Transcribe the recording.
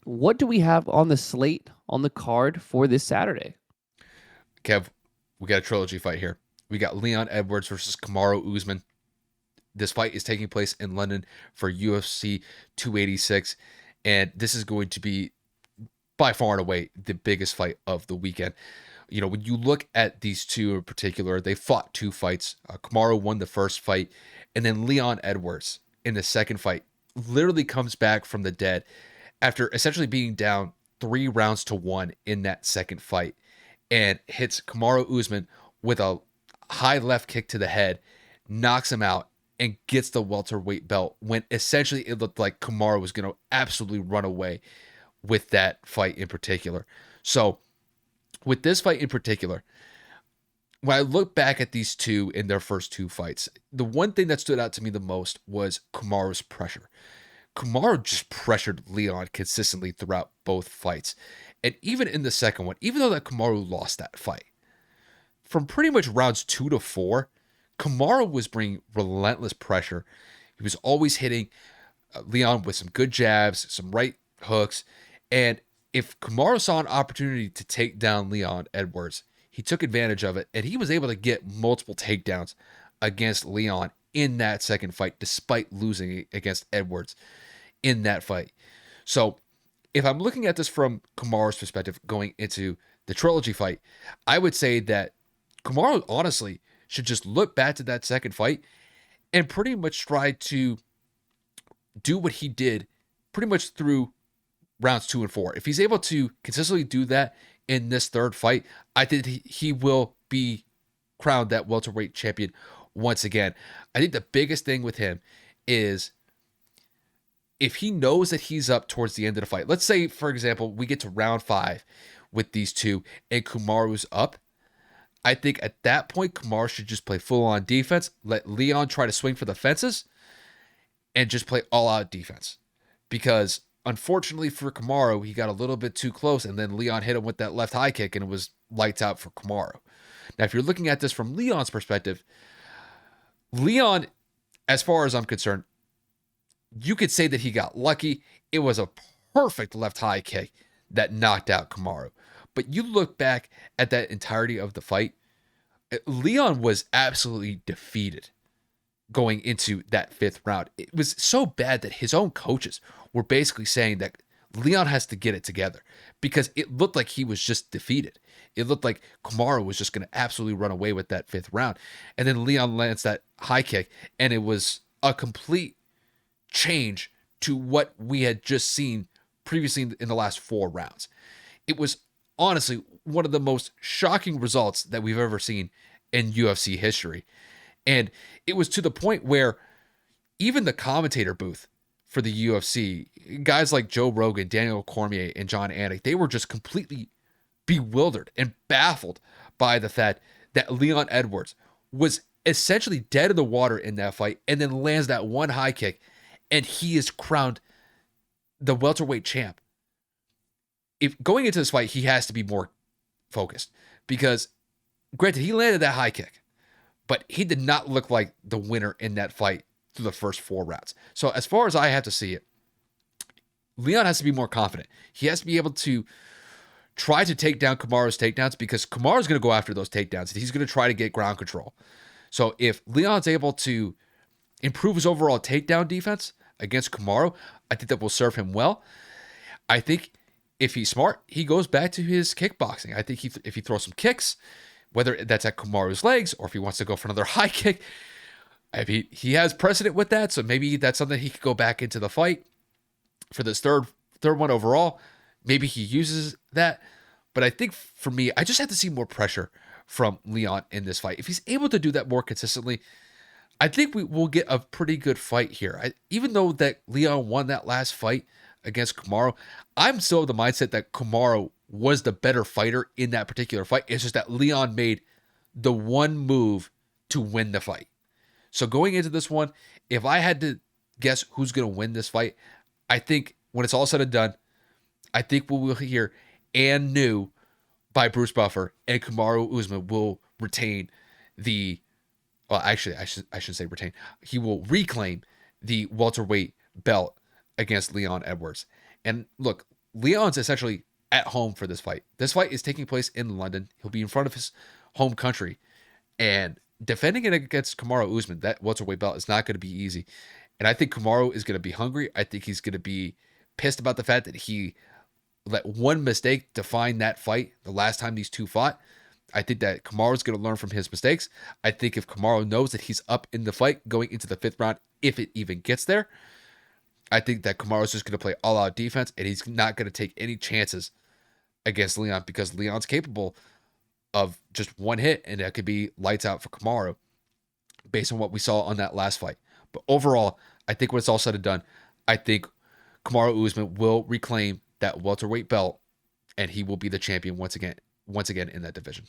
what do we have on the slate on the card for this Saturday? Kev, we got a trilogy fight here. We got Leon Edwards versus Kamaru Usman. This fight is taking place in London for UFC 286, and this is going to be by far and away the biggest fight of the weekend. You know, when you look at these two in particular, they fought two fights. Kamaru won the first fight, and then Leon Edwards in the second fight literally comes back from the dead after essentially being down 3 rounds to 1 in that second fight and hits Kamaru Usman with a high left kick to the head, knocks him out, and gets the welterweight belt when essentially it looked like Kamaru was going to absolutely run away with that fight in particular. So, with this fight in particular, when I look back at these two in their first two fights, the one thing that stood out to me the most was Kamaru's pressure. Kamaru just pressured Leon consistently throughout both fights. And even in the second one, even though that Kamaru lost that fight, from pretty much rounds 2 to 4, Kamaru was bringing relentless pressure. He was always hitting Leon with some good jabs, some right hooks. And if Kamaru saw an opportunity to take down Leon Edwards, he took advantage of it, and he was able to get multiple takedowns against Leon in that second fight, despite losing against Edwards in that fight. So, if I'm looking at this from Kamaru's perspective going into the trilogy fight, I would say that Kamaru honestly should just look back to that second fight and pretty much try to do what he did pretty much through rounds 2 and 4. If he's able to consistently do that in this third fight, I think he will be crowned that welterweight champion once again. I think the biggest thing with him is if he knows that he's up towards the end of the fight. Let's say, for example, we get to round 5 with these two and Kamaru's up. I think at that point, Kamaru should just play full on defense, let Leon try to swing for the fences, and just play all out defense. Because unfortunately for Kamaru, he got a little bit too close, and then Leon hit him with that left high kick, and it was lights out for Kamaru. Now, if you're looking at this from Leon's perspective, Leon, as far as I'm concerned, you could say that he got lucky. It was a perfect left high kick that knocked out Kamaru. But you look back at that entirety of the fight, Leon was absolutely defeated going into that 5th round. It was so bad that his own coaches were basically saying that Leon has to get it together because it looked like he was just defeated. It looked like Kamaru was just going to absolutely run away with that 5th round. And then Leon lands that high kick, and it was a complete change to what we had just seen previously in the last 4 rounds. It was honestly one of the most shocking results that we've ever seen in UFC history. And it was to the point where even the commentator booth for the UFC, guys like Joe Rogan, Daniel Cormier, and John Anik, they were just completely bewildered and baffled by the fact that Leon Edwards was essentially dead in the water in that fight and then lands that one high kick, and he is crowned the welterweight champ. If going into this fight, he has to be more focused because, granted, he landed that high kick, but he did not look like the winner in that fight through the first 4 rounds. So as far as I have to see it, Leon has to be more confident. He has to be able to try to take down Kamaru's takedowns because Kamaru's going to go after those takedowns. He's going to try to get ground control. So if Leon's able to improve his overall takedown defense against Kamaru, I think that will serve him well. I think if he's smart, he goes back to his kickboxing. I think if he throws some kicks, whether that's at Kamaru's legs or if he wants to go for another high kick, I mean, he has precedent with that, so maybe that's something he could go back into the fight for this third one overall. Maybe he uses that. But I think for me, I just have to see more pressure from Leon in this fight. If he's able to do that more consistently, I think we will get a pretty good fight here. Even though that Leon won that last fight against Kamaru, I'm still of the mindset that Kamaru was the better fighter in that particular fight. It's just that Leon made the one move to win the fight. So going into this one, if I had to guess who's going to win this fight, I think when it's all said and done, I think we will hear "and new" by Bruce Buffer, and Kamaru Usman will retain the. Well, actually, I should say retain. He will reclaim the welterweight belt against Leon Edwards. And look, Leon's essentially at home for this fight. This fight is taking place in London. He'll be in front of his home country, and defending it against Kamaru Usman, that welterweight belt, is not going to be easy. And I think Kamaru is going to be hungry. I think he's going to be pissed about the fact that he let one mistake define that fight the last time these two fought. I think that Kamaru's going to learn from his mistakes. I think if Kamaru knows that he's up in the fight going into the 5th round, if it even gets there, I think that Kamaru's just going to play all-out defense, and he's not going to take any chances against Leon, because Leon's capable of just one hit, and that could be lights out for Kamaru based on what we saw on that last fight. But overall, I think when it's all said and done, I think Kamaru Usman will reclaim that welterweight belt, and he will be the champion once again in that division.